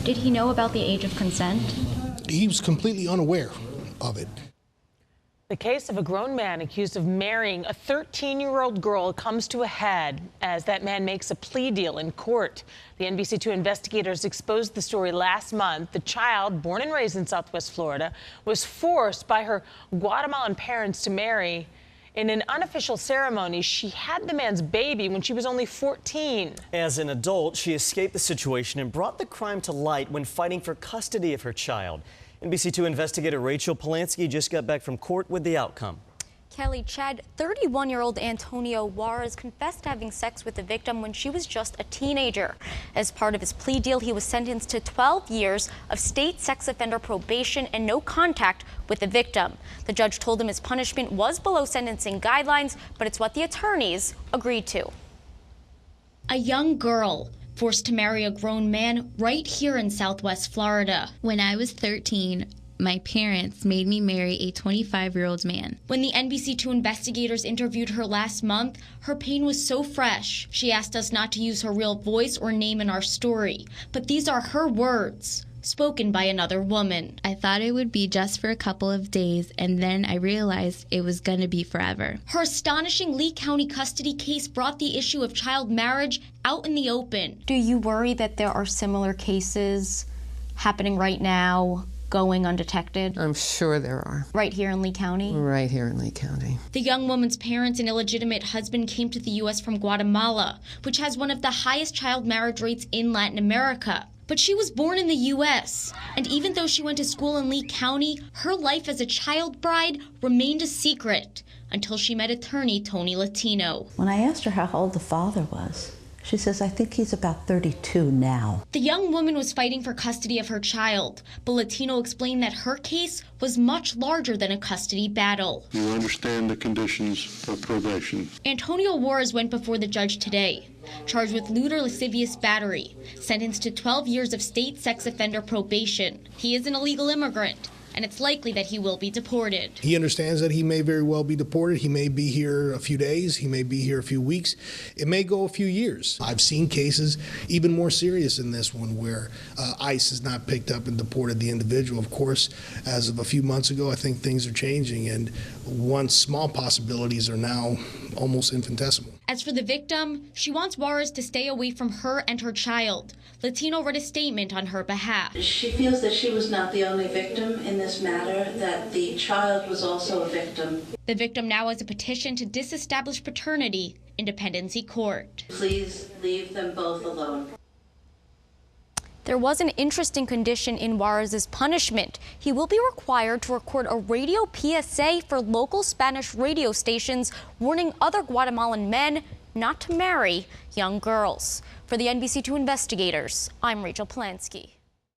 Did he know about the age of consent? He was completely unaware of it. The case of a grown man accused of marrying a 13-year-old girl comes to a head as that man makes a plea deal in court. The NBC2 investigators exposed the story last month. The child, born and raised in Southwest Florida, was forced by her Guatemalan parents to marry. In an unofficial ceremony, she had the man's baby when she was only 14. As an adult, she escaped the situation and brought the crime to light when fighting for custody of her child. NBC2 investigator Polansky just got back from court with the outcome. Kelly, Chad, 31-year-old Antonio Juarez confessed to having sex with the victim when she was just a teenager. As part of his plea deal, he was sentenced to 12 years of state sex offender probation and no contact with the victim. The judge told him his punishment was below sentencing guidelines, but it's what the attorneys agreed to. A young girl forced to marry a grown man right here in Southwest Florida. When I was 13, my parents made me marry a 25-year-old man. When the NBC2 investigators interviewed her last month, her pain was so fresh. She asked us not to use her real voice or name in our story. But these are her words, spoken by another woman. I thought it would be just for a couple of days, and then I realized it was gonna be forever. Her astonishing Lee County custody case brought the issue of child marriage out in the open. Do you worry that there are similar cases happening right now, going undetected? I'm sure there are. Right here in Lee County? Right here in Lee County. The young woman's parents and illegitimate husband came to the U.S. from Guatemala, which has one of the highest child marriage rates in Latin America. But she was born in the U.S., and even though she went to school in Lee County, her life as a child bride remained a secret until she met attorney Tony Latino. When I asked her how old the father was, she says, I think he's about 32 now. The young woman was fighting for custody of her child, but Latino explained that her case was much larger than a custody battle. You understand the conditions of probation. Antonio Juarez went before the judge today, charged with lewd or lascivious battery, sentenced to 12 years of state sex offender probation. He is an illegal immigrant, and it's likely that he will be deported. He understands that he may very well be deported. He may be here a few days. He may be here a few weeks. It may go a few years. I've seen cases even more serious than this one where ICE has not picked up and deported the individual. Of course, as of a few months ago, I think things are changing, and once small possibilities are now almost infinitesimal. As for the victim, she wants Juarez to stay away from her and her child. Latino read a statement on her behalf. She feels that she was not the only victim in this matter, that the child was also a victim. The victim now has a petition to disestablish paternity in Dependency Court. Please leave them both alone. There was an interesting condition in Juarez's punishment. He will be required to record a radio PSA for local Spanish radio stations warning other Guatemalan men not to marry young girls. For the NBC2 Investigators, I'm Rachel Polansky.